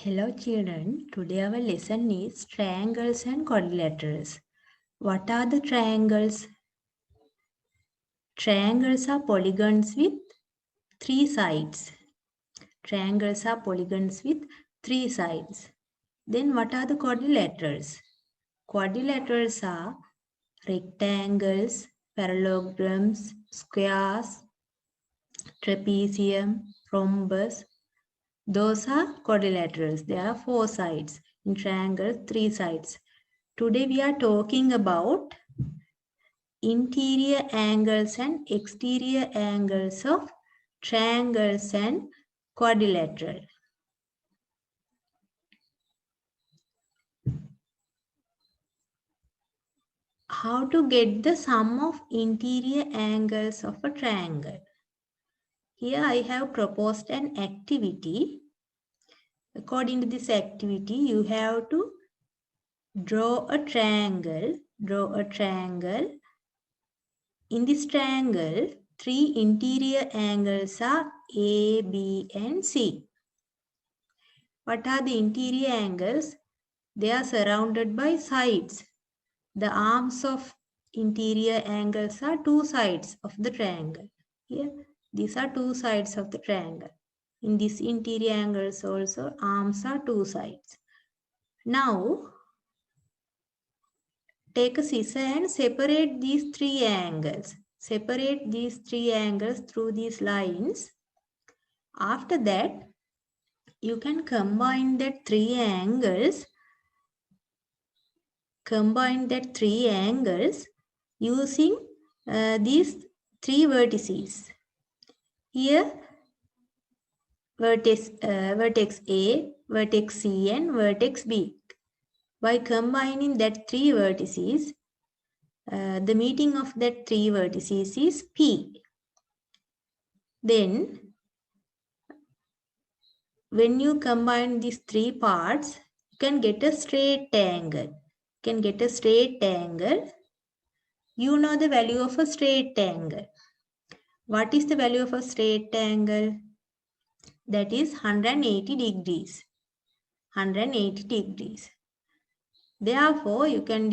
Hello children, today our lesson is triangles and quadrilaterals. What are the triangles? Triangles are polygons with three sides. Triangles are polygons with three sides. Then what are the quadrilaterals? Quadrilaterals are rectangles, parallelograms, squares, trapezium, rhombus. Those are quadrilaterals. There are four sides. In triangles, three sides. Today we are talking about interior angles and exterior angles of triangles and quadrilateral. How to get the sum of interior angles of a triangle? Here I have proposed an activity. According to this activity, you have to draw a triangle. In this triangle, three interior angles are A, B and C. What are the interior angles? They are surrounded by sides. The arms of interior angles are two sides of the triangle. Here, these are two sides of the triangle. In this interior angles also, arms are two sides. Now, take a scissor and separate these three angles. Separate these three angles through these lines. After that, you can combine that three angles using these three vertices. Here, vertex A, vertex C and vertex B. By combining that three vertices, the meeting of that three vertices is P. Then, when you combine these three parts, you can get a straight angle. You know the value of a straight angle. What is the value of a straight angle? That is 180 degrees. 180 degrees. Therefore, you can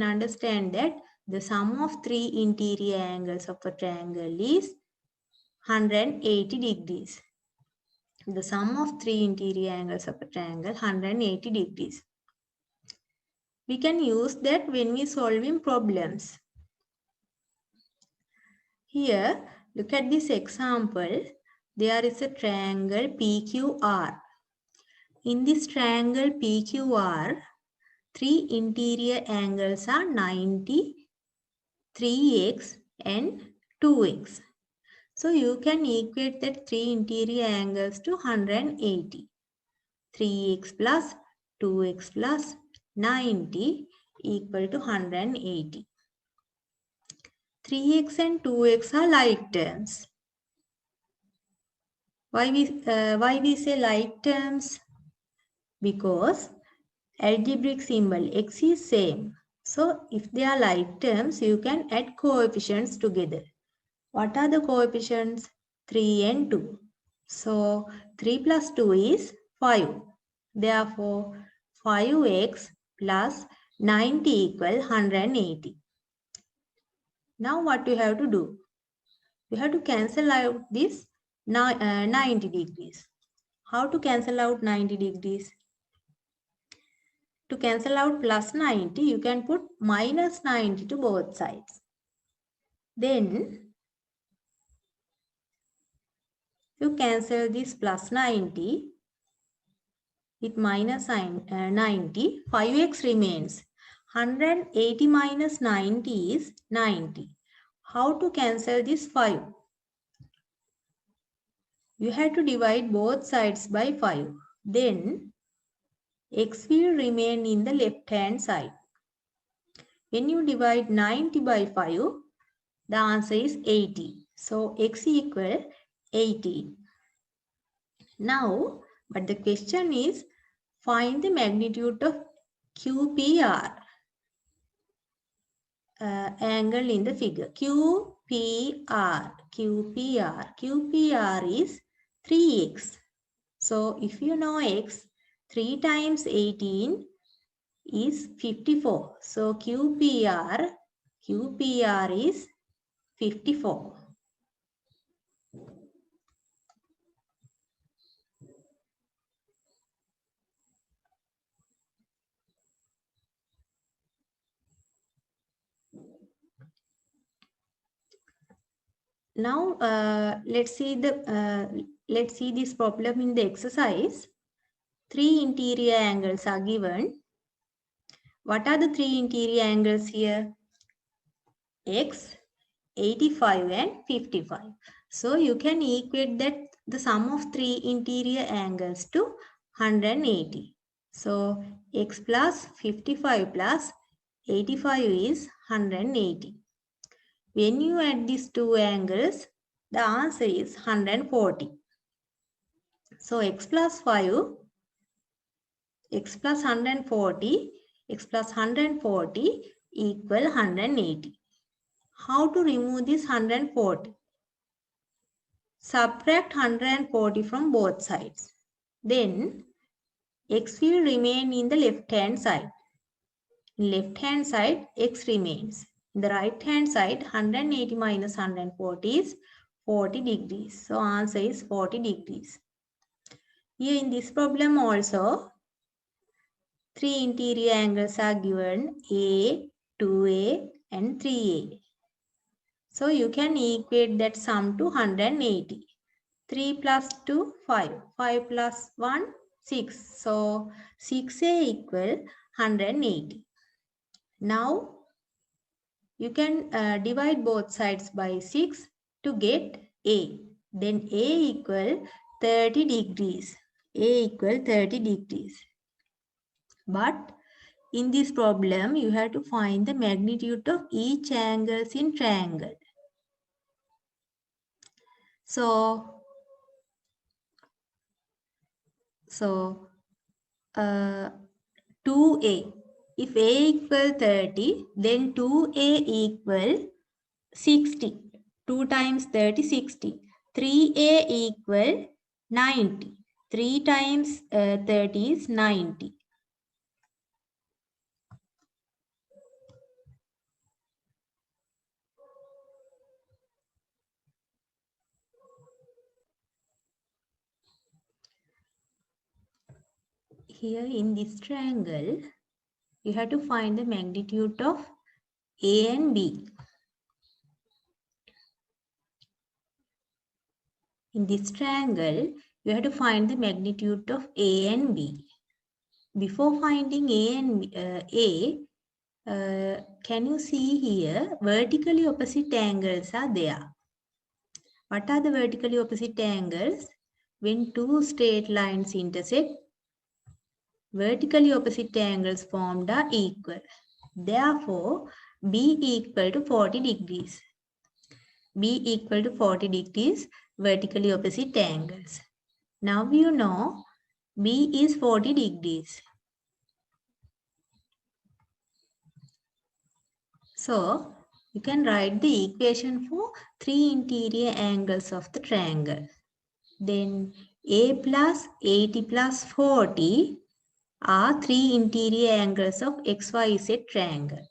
understand that the sum of three interior angles of a triangle is 180 degrees. The sum of three interior angles of a triangle 180 degrees. We can use that when we solving problems. Here, look at this example. There is a triangle PQR. In this triangle PQR, three interior angles are 90, 3x and 2x. So you can equate that three interior angles to 180. 3x plus 2x plus 90 equal to 180. 3x and 2x are like terms. Why we say like terms? Because algebraic symbol x is same. So if they are like terms, you can add coefficients together. What are the coefficients? 3 and 2. So 3 plus 2 is 5. Therefore 5x plus 90 equal 180. Now what you have to do? You have to cancel out this 90 degrees. How to cancel out 90 degrees? To cancel out plus 90, you can put minus 90 to both sides. Then you cancel this plus 90 with minus 90, 5x remains. 180 minus 90 is 90. How to cancel this 5? You have to divide both sides by 5. Then x will remain in the left hand side. When you divide 90 by 5, the answer is 80. So x equal 18. Now, but the question is, find the magnitude of QPR angle in the figure. QPR is 3x. So if you know x, 3 times 18 is 54. So QPR is 54. Now let's see this problem in the exercise. 3 interior angles are given. What are the 3 interior angles here? X, 85 and 55. So you can equate that the sum of 3 interior angles to 180. So x plus 55 plus 85 is 180. When you add these two angles, the answer is 140. So x plus 140, x plus 140 equal 180. How to remove this 140? Subtract 140 from both sides. Then x will remain in the left hand side. In left hand side, x remains. In the right hand side, 180 minus 140 is 40 degrees. So answer is 40 degrees. Here in this problem also, 3 interior angles are given, A, 2A and 3A. So you can equate that sum to 180. 3 plus 2, 5. 5 plus 1, 6. So 6A equal 180. Now you can divide both sides by 6 to get A. Then A equal 30 degrees. A equal 30 degrees. But in this problem, you have to find the magnitude of each angles in triangle. So 2A. If A equal 30, then 2A equal 60. 2 times 30, 60. 3A equal 90. 3 times 30 is 90. Here in this triangle, you have to find the magnitude of A and B. In this triangle, you have to find the magnitude of A and B. Before finding A and can you see here, vertically opposite angles are there. What are the vertically opposite angles? When two straight lines intersect, vertically opposite angles formed are equal. Therefore, B equal to 40 degrees. B equal to 40 degrees, vertically opposite angles. Now you know B is 40 degrees. So, you can write the equation for 3 interior angles of the triangle. Then A plus 80 plus 40 are 3 interior angles of XYZ triangle.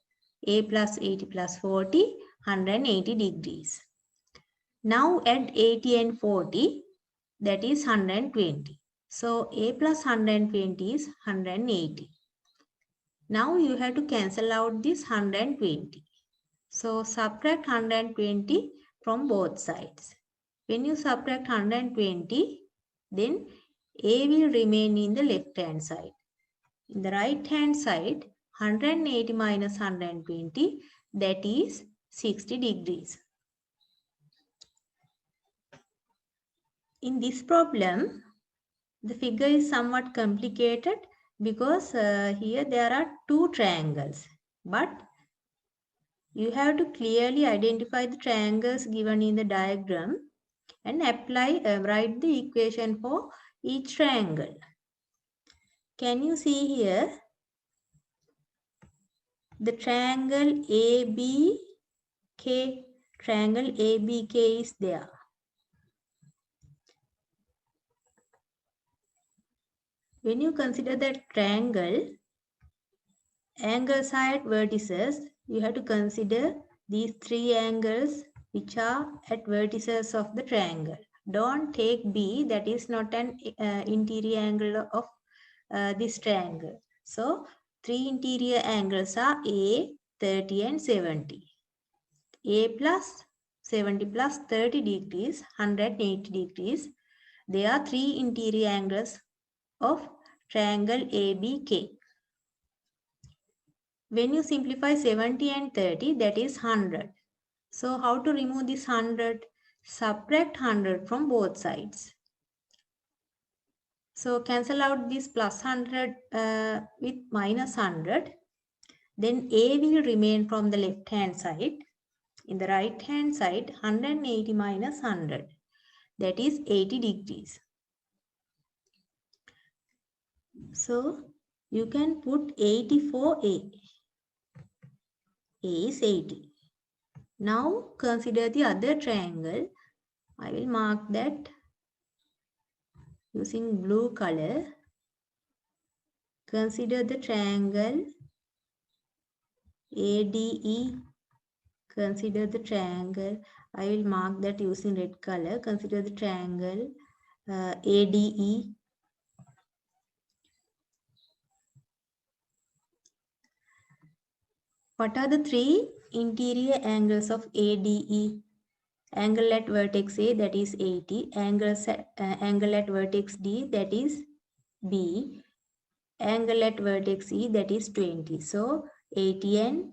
A plus 80 plus 40, 180 degrees. Now add 80 and 40, that is 120. So A plus 120 is 180. Now you have to cancel out this 120. So subtract 120 from both sides. When you subtract 120, then A will remain in the left hand side. In the right hand side, 180 minus 120, that is 60 degrees. In this problem, the figure is somewhat complicated because here there are two triangles. But you have to clearly identify the triangles given in the diagram and write the equation for each triangle. Can you see here? The triangle ABK, triangle ABK is there. When you consider that triangle, angles are at vertices, you have to consider these three angles which are at vertices of the triangle. Don't take B, that is not an interior angle of this triangle. So, three interior angles are A, 30 and 70. A plus 70 plus 30 degrees, 180 degrees. They are three interior angles of triangle ABK. When you simplify 70 and 30, that is 100. So how to remove this 100? Subtract 100 from both sides. So cancel out this plus 100 with minus 100. Then A will remain from the left hand side. In the right hand side, 180 minus 100. That is 80 degrees. So you can put 80 for A. A is 80. Now consider the other triangle. I will mark that using blue color. Consider the triangle ADE. Consider the triangle. I will mark that using red color. Consider the triangle ADE. What are the three interior angles of ADE? Angle at vertex A, that is 80. Angle at vertex D, that is B. Angle at vertex E, that is 20. So 80 and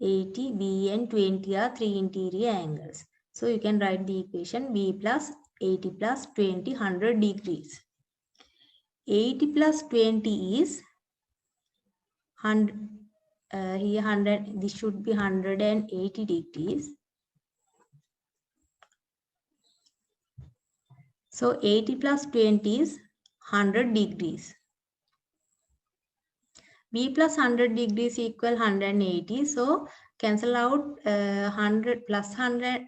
80, B and 20 are three interior angles. So you can write the equation B plus 80 plus 20, 100 degrees. 80 plus 20 is 100. Here 100, this should be 180 degrees. So 80 plus 20 is 100 degrees. B plus 100 degrees equal 180. So cancel out 100 plus 100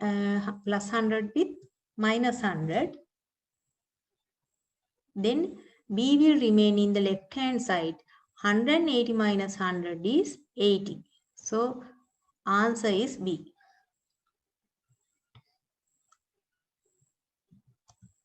plus 100 with minus 100. Then B will remain in the left hand side. 180 minus 100 is 80. So answer is B.